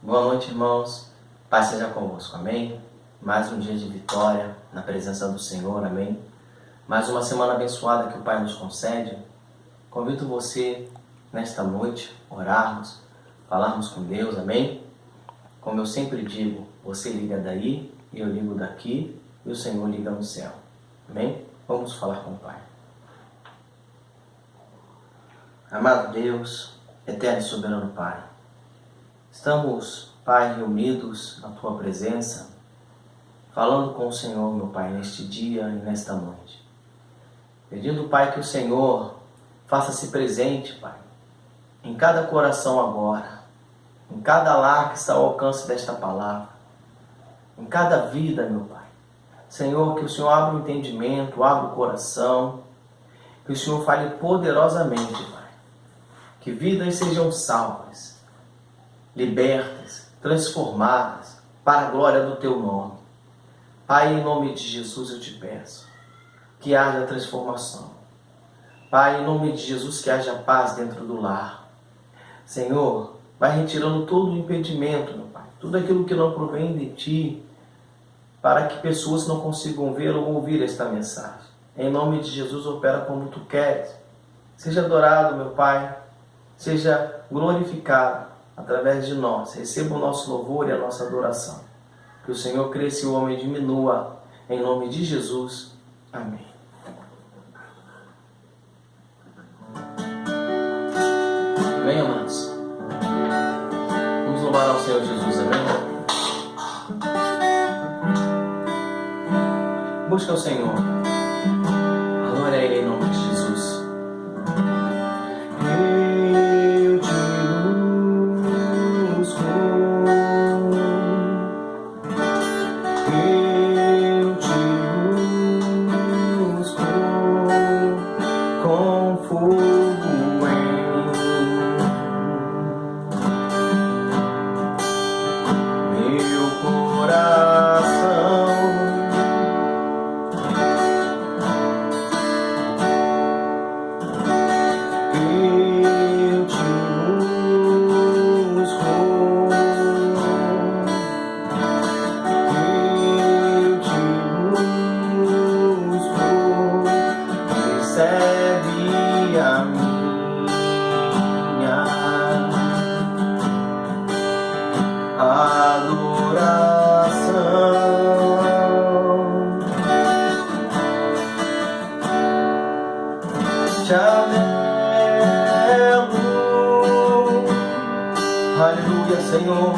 Boa noite, irmãos. Paz seja convosco, amém? Mais um dia de vitória na presença do Senhor, amém? Mais uma semana abençoada que o Pai nos concede. Convido você, nesta noite, orarmos, falarmos com Deus, amém? Como eu sempre digo, você liga daí, eu ligo daqui, e o Senhor liga no céu, amém? Vamos falar com o Pai. Amado Deus, eterno e soberano Pai, estamos, Pai, reunidos na Tua presença, falando com o Senhor, meu Pai, neste dia e nesta noite. Pedindo, Pai, que o Senhor faça-se presente, Pai, em cada coração agora, em cada lar que está ao alcance desta palavra, em cada vida, meu Pai. Senhor, que o Senhor abra o entendimento, abra o coração, que o Senhor fale poderosamente, Pai. Que vidas sejam salvas, libertas, transformadas para a glória do Teu nome. Pai, em nome de Jesus eu te peço que haja transformação. Pai, em nome de Jesus que haja paz dentro do lar. Senhor, vai retirando todo o impedimento, meu Pai, tudo aquilo que não provém de Ti, para que pessoas não consigam ver ou ouvir esta mensagem. Em nome de Jesus, opera como Tu queres. Seja adorado, meu Pai, seja glorificado através de nós. Receba o nosso louvor e a nossa adoração. Que o Senhor cresça e o homem diminua. Em nome de Jesus. Amém. Bem, amados, vamos louvar ao Senhor Jesus, amém? Busca o Senhor. Glória a Ele em nome de Jesus. Eu te busco, eu te busco com fogo em meu coração. Recebe a minha adoração. Te anelo, aleluia, Senhor.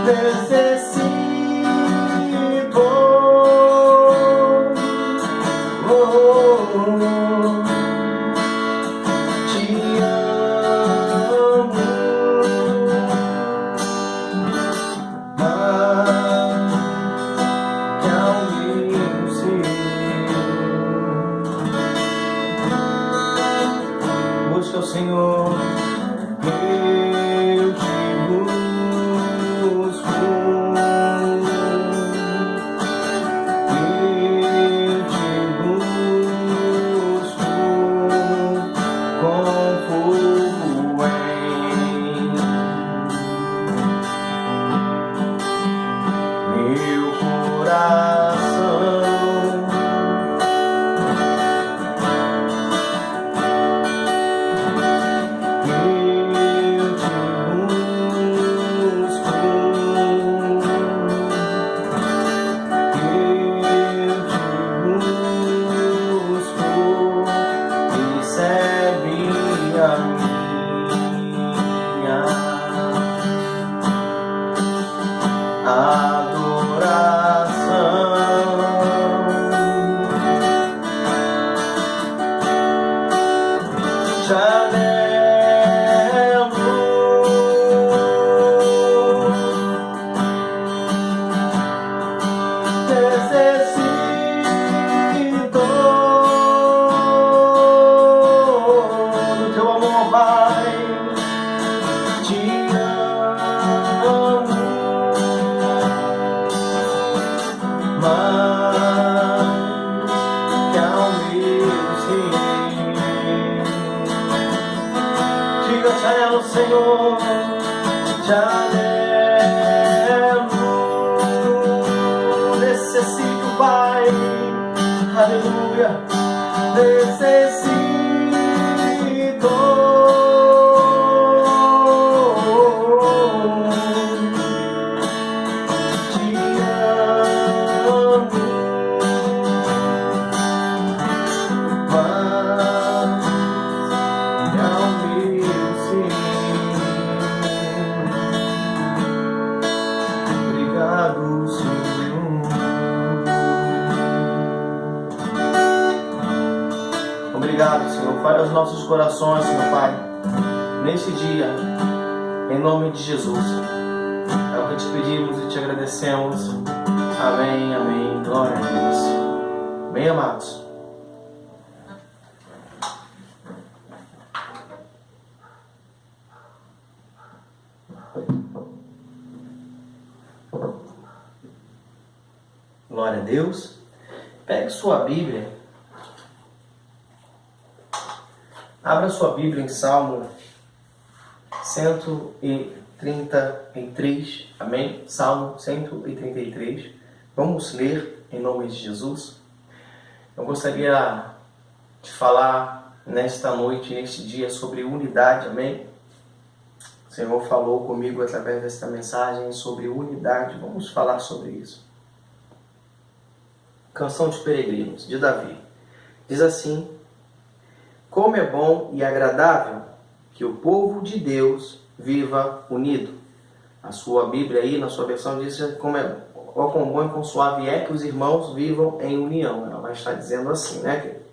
Necessito te amo, mais que alguém seu. Busca o Senhor, eu te busco. Senhor, te anelo. Necessito, Pai, aleluia, necessito. Obrigado, Senhor. Fale aos nossos corações, meu Pai, neste dia, em nome de Jesus. É o que te pedimos e te agradecemos. Amém, amém. Glória a Deus. Bem amados. Glória a Deus. Pegue sua Bíblia. Abra sua Bíblia em Salmo 133. Amém? Salmo 133. Vamos ler em nome de Jesus. Eu gostaria de falar nesta noite, neste dia, sobre unidade. Amém? O Senhor falou comigo através desta mensagem sobre unidade. Vamos falar sobre isso. Canção de Peregrinos, de Davi. Diz assim: como é bom e agradável que o povo de Deus viva unido. A sua Bíblia aí, na sua versão, diz como é quão bom e quão suave é que os irmãos vivam em união. Ela vai estar dizendo assim, né, querido?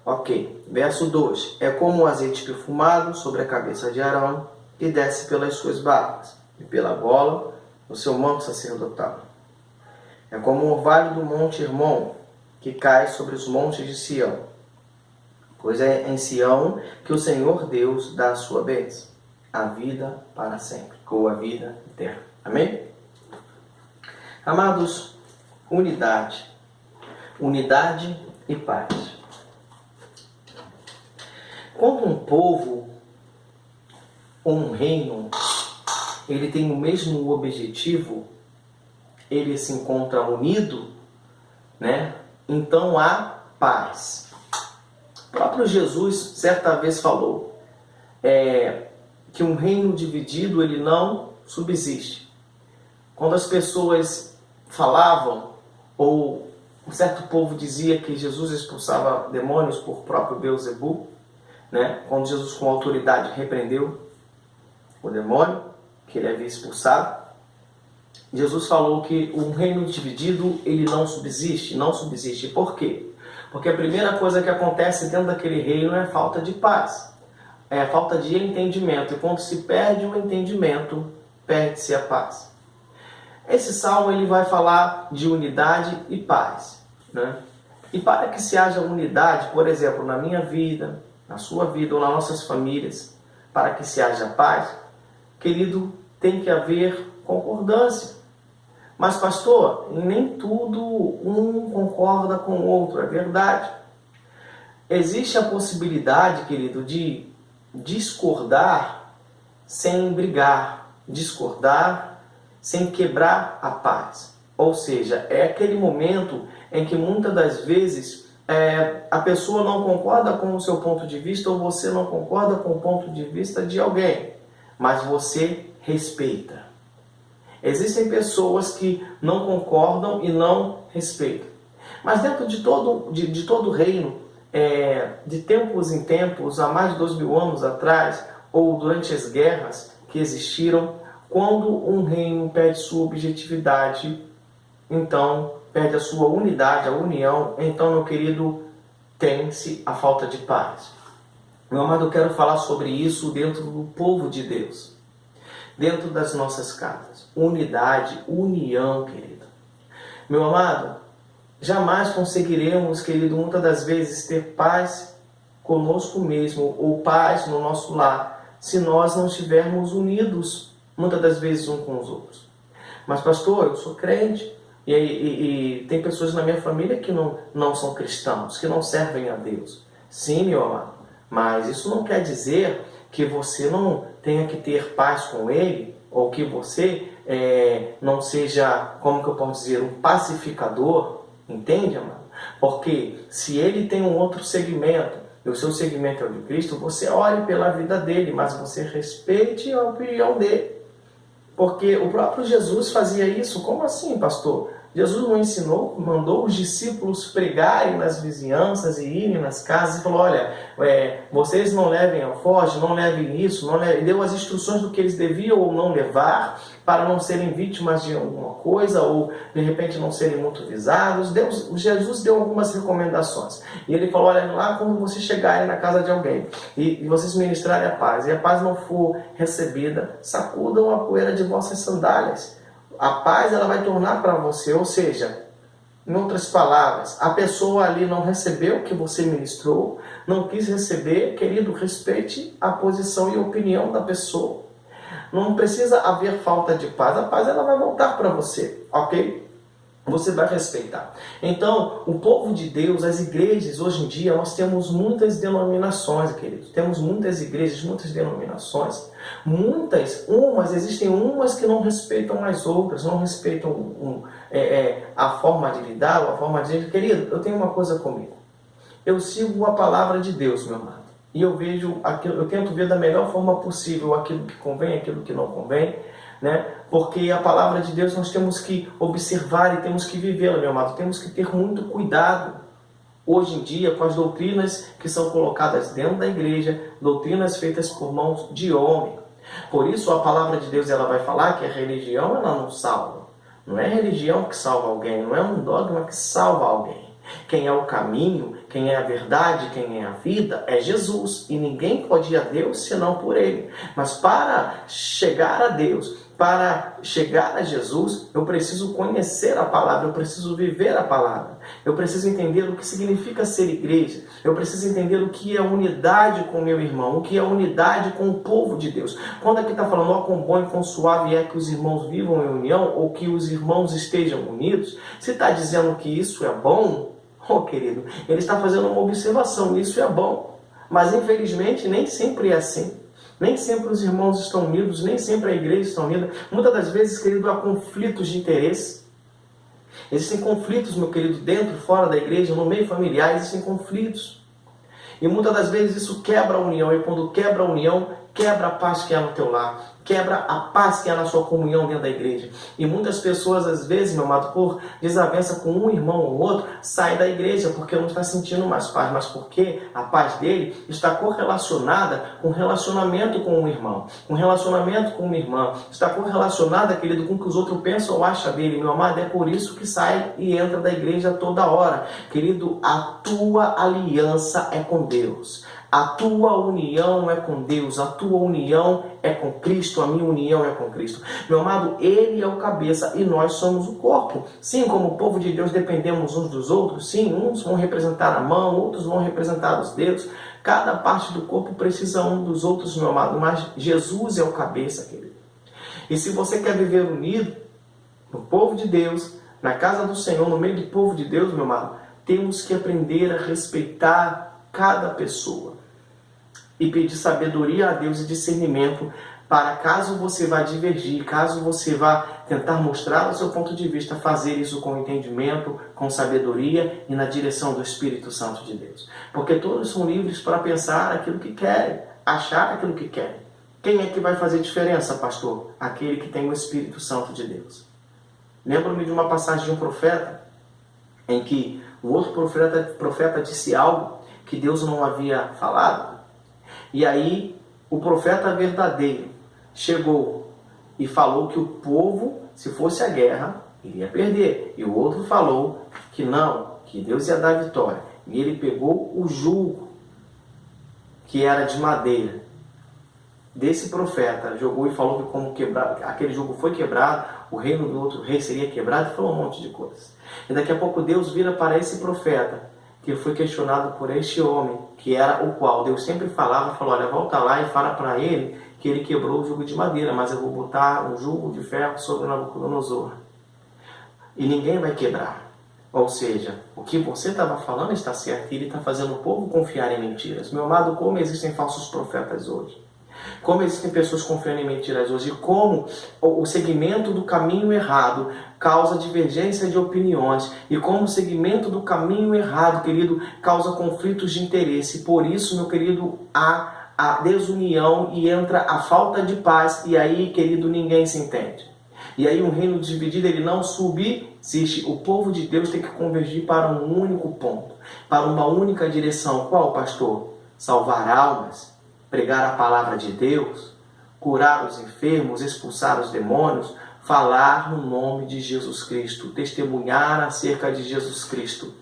Ok. Verso 2. É como o azeite perfumado sobre a cabeça de Arão, que desce pelas suas barbas, e pela gola do seu manto sacerdotal. É como o orvalho do monte Hermon, que cai sobre os montes de Sião. Pois é em Sião que o Senhor Deus dá a sua bênção, a vida para sempre, ou a vida eterna. Amém? Amados, unidade. Unidade e paz. Quando um povo ou um reino, ele tem o mesmo objetivo, ele se encontra unido, né? Então há paz. O próprio Jesus certa vez falou que um reino dividido ele não subsiste. Quando as pessoas falavam, ou um certo povo dizia que Jesus expulsava demônios por próprio Beelzebul, né? Quando Jesus com autoridade repreendeu o demônio que ele havia expulsado, Jesus falou que um reino dividido ele não subsiste. Não subsiste. Por quê? Porque a primeira coisa que acontece dentro daquele reino é a falta de paz. É a falta de entendimento. E quando se perde o entendimento, perde-se a paz. Esse salmo ele vai falar de unidade e paz, né? E para que se haja unidade, por exemplo, na minha vida, na sua vida ou nas nossas famílias, para que se haja paz, querido, tem que haver concordância. Mas, pastor, nem tudo um concorda com o outro, é verdade. Existe a possibilidade, querido, de discordar sem brigar, discordar sem quebrar a paz. Ou seja, é aquele momento em que muitas das vezes a pessoa não concorda com o seu ponto de vista ou você não concorda com o ponto de vista de alguém, mas você respeita. Existem pessoas que não concordam e não respeitam. Mas dentro de todo reino, de tempos em tempos, há mais de 2000 anos atrás, ou durante as guerras que existiram, quando um reino perde sua objetividade, então perde a sua unidade, a união, então, meu querido, tem-se a falta de paz. Meu amado, eu quero falar sobre isso dentro do povo de Deus. Dentro das nossas casas. Unidade, união, querido. Meu amado, jamais conseguiremos, querido, muitas das vezes ter paz conosco mesmo ou paz no nosso lar se nós não estivermos unidos, muitas das vezes uns com os outros. Mas, pastor, eu sou crente e tem pessoas na minha família que não são cristãos, que não servem a Deus. Sim, meu amado, mas isso não quer dizer que você não tenha que ter paz com ele, ou que você não seja, como que eu posso dizer, um pacificador, entende, amado? Porque se ele tem um outro segmento, e o seu segmento é o de Cristo, você ore pela vida dele, mas você respeite a opinião dele. Porque o próprio Jesus fazia isso. Como assim, pastor? Jesus não ensinou, mandou os discípulos pregarem nas vizinhanças e irem nas casas e falou, olha, vocês não levem alforje, não levem isso, não levem... deu as instruções do que eles deviam ou não levar, para não serem vítimas de alguma coisa, ou de repente não serem muito visados. Jesus deu algumas recomendações. E ele falou, olha, lá quando vocês chegarem na casa de alguém e vocês ministrarem a paz, e a paz não for recebida, sacudam a poeira de vossas sandálias. A paz ela vai tornar para você, ou seja, em outras palavras, a pessoa ali não recebeu o que você ministrou, não quis receber, querido, respeite a posição e a opinião da pessoa. Não precisa haver falta de paz, a paz ela vai voltar para você, ok? Você vai respeitar. Então, o povo de Deus, as igrejas, hoje em dia, nós temos muitas denominações, queridos. Temos muitas igrejas, muitas denominações. Existem umas que não respeitam as outras, não respeitam a forma de lidar, a forma de dizer, querido, eu tenho uma coisa comigo. Eu sigo a palavra de Deus, meu amado. E eu tento ver da melhor forma possível aquilo que convém, aquilo que não convém, né? Porque a palavra de Deus nós temos que observar e temos que vivê-la, meu amado. Temos que ter muito cuidado hoje em dia com as doutrinas que são colocadas dentro da igreja, doutrinas feitas por mãos de homem. Por isso a palavra de Deus ela vai falar que a religião ela não salva. Não é a religião que salva alguém, não é um dogma que salva alguém. Quem é o caminho, quem é a verdade, quem é a vida é Jesus. E ninguém pode ir a Deus senão por Ele. Mas para chegar a Deus, para chegar a Jesus, eu preciso conhecer a palavra, eu preciso viver a palavra. Eu preciso entender o que significa ser igreja. Eu preciso entender o que é unidade com o meu irmão, o que é unidade com o povo de Deus. Quando aqui está falando, ó, quão bom e quão suave é que os irmãos vivam em união, ou que os irmãos estejam unidos, se está dizendo que isso é bom, oh, querido, ele está fazendo uma observação, isso é bom. Mas, infelizmente, nem sempre é assim. Nem sempre os irmãos estão unidos, nem sempre a igreja está unida. Muitas das vezes, querido, há conflitos de interesse. Existem conflitos, meu querido, dentro e fora da igreja, no meio familiar, existem conflitos. E muitas das vezes isso quebra a união. E quando quebra a união, quebra a paz que há no teu lar. Quebra a paz que há na sua comunhão dentro da igreja. E muitas pessoas, às vezes, meu amado, por desavença com um irmão ou outro, saem da igreja porque não está sentindo mais paz, mas porque a paz dele está correlacionada com relacionamento com um irmão, com relacionamento com uma irmã. Está correlacionada, querido, com o que os outros pensam ou acham dele. Meu amado, é por isso que sai e entra da igreja toda hora. Querido, a tua aliança é com Deus. A tua união é com Deus, a tua união é com Cristo, a minha união é com Cristo. Meu amado, Ele é o cabeça e nós somos o corpo. Sim, como o povo de Deus dependemos uns dos outros, sim, uns vão representar a mão, outros vão representar os dedos. Cada parte do corpo precisa um dos outros, meu amado, mas Jesus é o cabeça, querido. E se você quer viver unido no povo de Deus, na casa do Senhor, no meio do povo de Deus, meu amado, temos que aprender a respeitar cada pessoa e pedir sabedoria a Deus e discernimento para, caso você vá divergir, caso você vá tentar mostrar o seu ponto de vista, fazer isso com entendimento, com sabedoria e na direção do Espírito Santo de Deus. Porque todos são livres para pensar aquilo que querem, achar aquilo que querem. Quem é que vai fazer diferença, pastor? Aquele que tem o Espírito Santo de Deus. Lembro-me de uma passagem de um profeta, em que o outro profeta disse algo que Deus não havia falado. E aí o profeta verdadeiro chegou e falou que o povo, se fosse a guerra, iria perder. E o outro falou que não, que Deus ia dar vitória. E ele pegou o jugo, que era de madeira, desse profeta, jogou e falou que como aquele jugo foi quebrado, o reino do outro rei seria quebrado, e falou um monte de coisas. E daqui a pouco Deus vira para esse profeta, que foi questionado por este homem, que era o qual Deus sempre falava, falou, olha, volta lá e fala para ele que ele quebrou o jugo de madeira, mas eu vou botar um jugo de ferro sobre Nabucodonosor. E ninguém vai quebrar. Ou seja, o que você estava falando está certo, e ele está fazendo o povo confiar em mentiras. Meu amado, como existem falsos profetas hoje? Como existem pessoas confiando em mentiras hoje, e como o segmento do caminho errado causa divergência de opiniões, e como o segmento do caminho errado, querido, causa conflitos de interesse. Por isso, meu querido, há a desunião e entra a falta de paz, e aí, querido, ninguém se entende. E aí um reino dividido, ele não subsiste. O povo de Deus tem que convergir para um único ponto, para uma única direção. Qual, pastor? Salvar almas, pregar a palavra de Deus, curar os enfermos, expulsar os demônios, falar no nome de Jesus Cristo, testemunhar acerca de Jesus Cristo.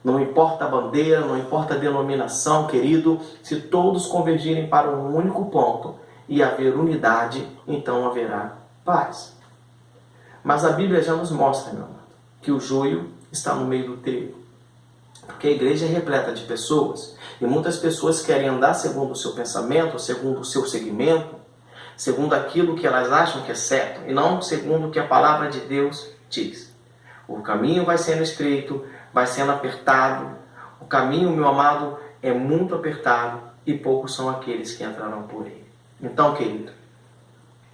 Não importa a bandeira, não importa a denominação, querido, se todos convergirem para um único ponto e haver unidade, então haverá paz. Mas a Bíblia já nos mostra, meu amado, que o joio está no meio do trigo. Porque a igreja é repleta de pessoas, e muitas pessoas querem andar segundo o seu pensamento, segundo o seu segmento, segundo aquilo que elas acham que é certo, e não segundo o que a palavra de Deus diz. O caminho vai sendo estreito, vai sendo apertado. O caminho, meu amado, é muito apertado, e poucos são aqueles que entrarão por ele. Então, querido,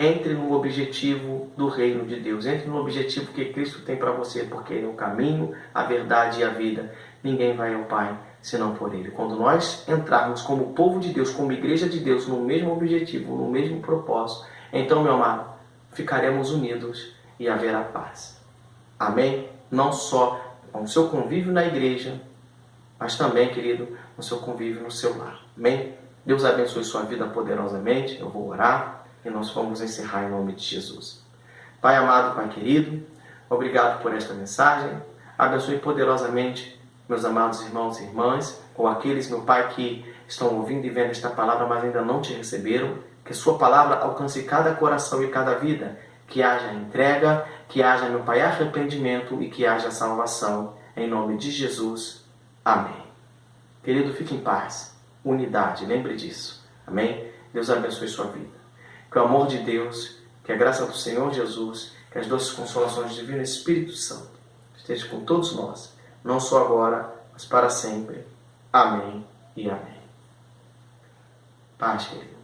entre no objetivo do reino de Deus. Entre no objetivo que Cristo tem para você, porque Ele é o caminho, a verdade e a vida. Ninguém vai ao Pai senão por Ele. Quando nós entrarmos como povo de Deus, como igreja de Deus, no mesmo objetivo, no mesmo propósito, então, meu amado, ficaremos unidos e haverá paz. Amém? Não só com o seu convívio na igreja, mas também, querido, no seu convívio no seu lar. Amém? Deus abençoe sua vida poderosamente. Eu vou orar. E nós vamos encerrar em nome de Jesus. Pai amado, Pai querido, obrigado por esta mensagem. Abençoe poderosamente meus amados irmãos e irmãs, ou aqueles, meu Pai, que estão ouvindo e vendo esta palavra, mas ainda não te receberam. Que sua palavra alcance cada coração e cada vida. Que haja entrega, que haja, meu Pai, arrependimento e que haja salvação. Em nome de Jesus. Amém. Querido, fique em paz. Unidade, lembre disso. Amém? Deus abençoe sua vida. Que o amor de Deus, que a graça do Senhor Jesus, que as doces consolações do Divino Espírito Santo esteja com todos nós, não só agora, mas para sempre. Amém e amém. Paz, querido.